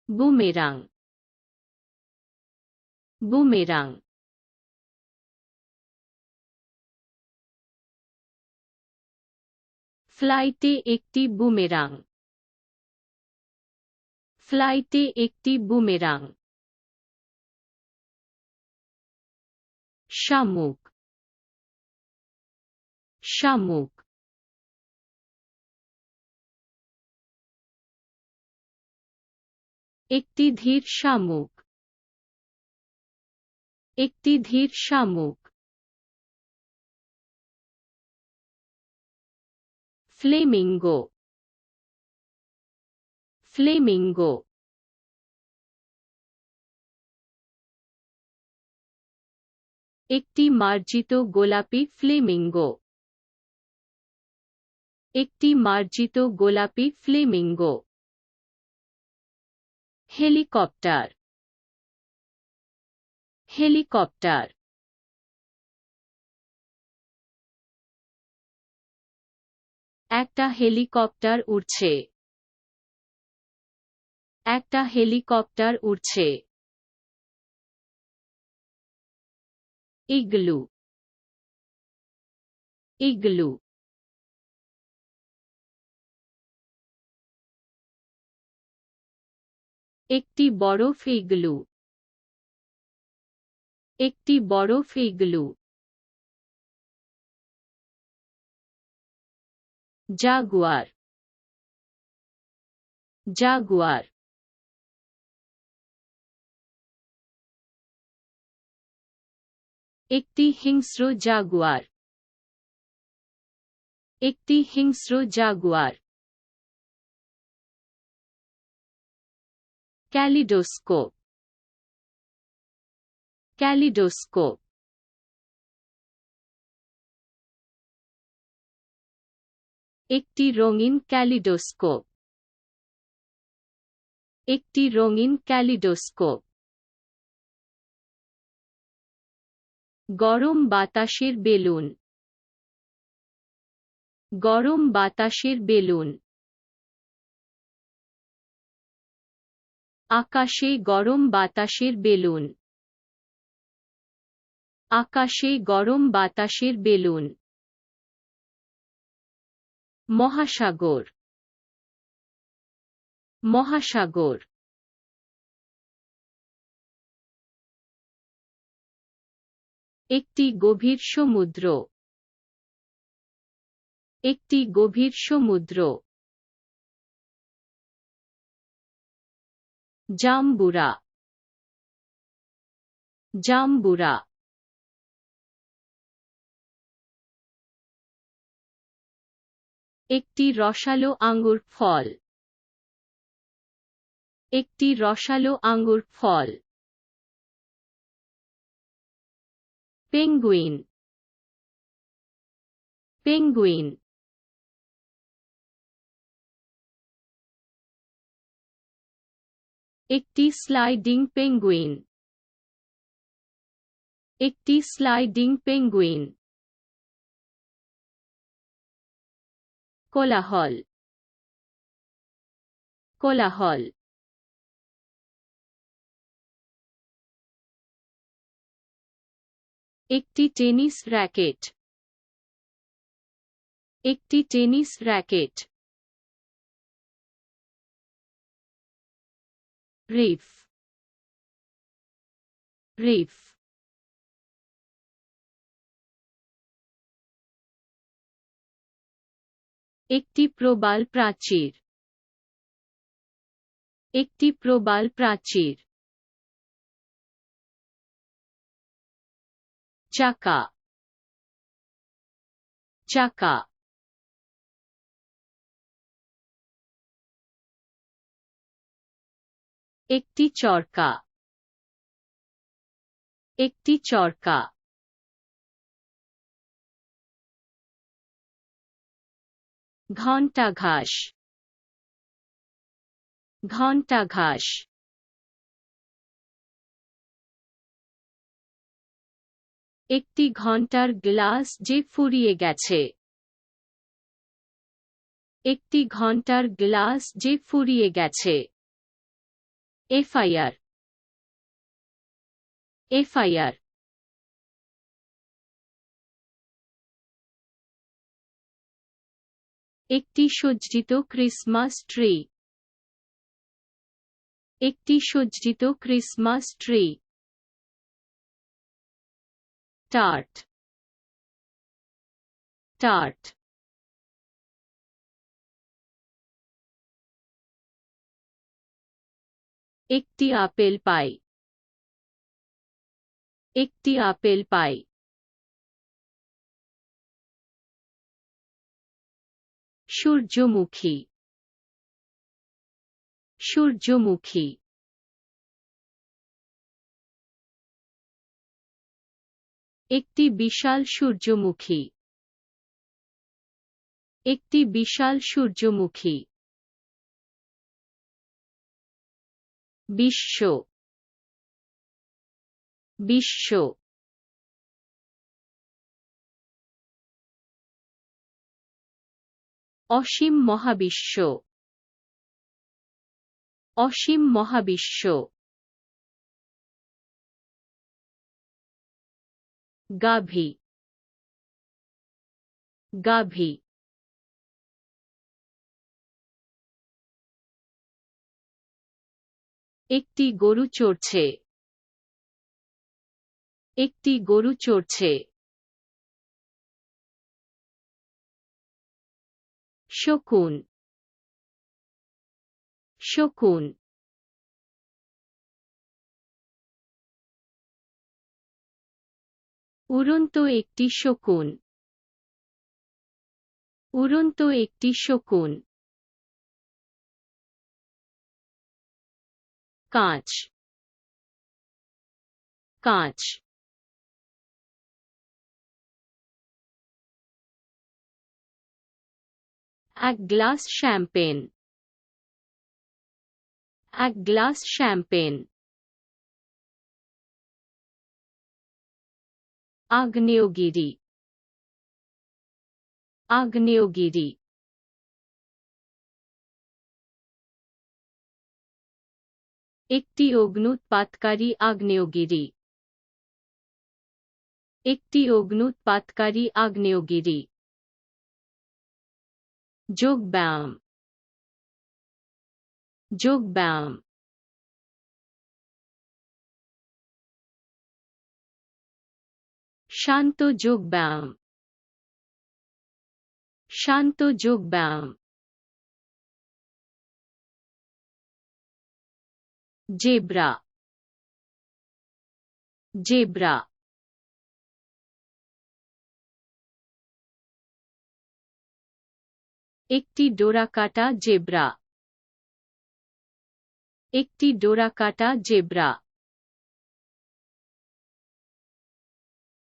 boomerang, boomerang, ফ্লাইটে একটি boomerang, ফ্লাইটে একটি বুমেরাং, শামুক, শামুক, একটি ধীর শামুক, একটি ধীর শামুক, ফ্লেমিঙ্গো, ফ্লেমিঙ্গো, একটি মার্জিত গোলাপি ফ্লেমিঙ্গো, একটি মার্জিত গোলাপি ফ্লেমিঙ্গো, হেলিকপ্টার, হেলিকপ্টার, একটা হেলিকপ্টার উড়ছে, একটা হেলিকপ্টার উড়ছে, ইগলু, ইগলু, একটি বরফ ইগলু, একটি বরফ ইগলু, জাগুয়ার, জাগুয়ার, একটি হিংস্র জাগুয়ার, একটি হিংস্র জাগুয়ার, kaleidoscope, kaleidoscope, একটি রঙিন ক্যালিডোস্কোপ, একটি রঙিন ক্যালিডোস্কোপ, গরম বাতাসের বেলুন, গরম বাতাসের বেলুন, আকাশে গরম বাতাসের বেলুন, আকাশে গরম বাতাসের বেলুন, মহাসাগর, মহাসাগর, একটি গভীর সমুদ্র, একটি গভীর সমুদ্র, জাম্বুরা, জাম্বুরা, একটি রসালো আঙ্গুর ফল, একটি রসালো আঙ্গুর ফল, পেঙ্গুইন, পেঙ্গুইন, একটি স্লাইডিং পেঙ্গুইন, একটি স্লাইডিং পেঙ্গুইন, কোলাহল, কোলাহল, একটি টেনিস র্যাকেট, একটি টেনিস র্যাকেট, রিফ, রিফ, একটি প্রবাল প্রাচীর, একটি প্রবাল প্রাচীর, চাকা, চাকা, একটি চরকা, একটি চরকা, ঘণ্টা ঘাস, ঘণ্টা ঘাস, একটি ঘণ্টার গ্লাস যে ফুরিয়ে গেছে, একটি ঘণ্টার গ্লাস যে ফুরিয়ে গেছে, এফআইআর এফআইআর একটি সজ্জিত ক্রিসমাস ট্রি একটি সজ্জিত ক্রিসমাস ট্রি টার্ট টার্ট একটি আপেল পাই একটি আপেল পাই সূর্যমুখী সূর্যমুখী একটি বিশাল সূর্যমুখী একটি বিশাল সূর্যমুখী বিশ্ব বিশ্ব অসীম মহাবিশ্ব অসীম মহাবিশ্ব গাভী গাভী একটি গরু চড়ছে একটি গরু চড়ছে শকুন শকুন উড়ন্ত একটি শকুন উড়ন্ত একটি শকুন কাঁচ কাঁচ এক গ্লাস শ্যাম্পেন এক গ্লাস শ্যাম্পেন আগ্নেয়গিরি আগ্নেয়গিরি একটি অগ্ন্যুৎপাতকারী আগ্নেয়গিরি একটি অগ্ন্যুৎপাতকারী আগ্নেয়গিরি যোগব্যায়াম যোগব্যায়াম শান্ত যোগব্যায়াম শান্ত যোগব্যায়াম জেব্রা জেব্রা একটি ডোরাকাটা জেব্রা একটি ডোরাকাটা জেব্রা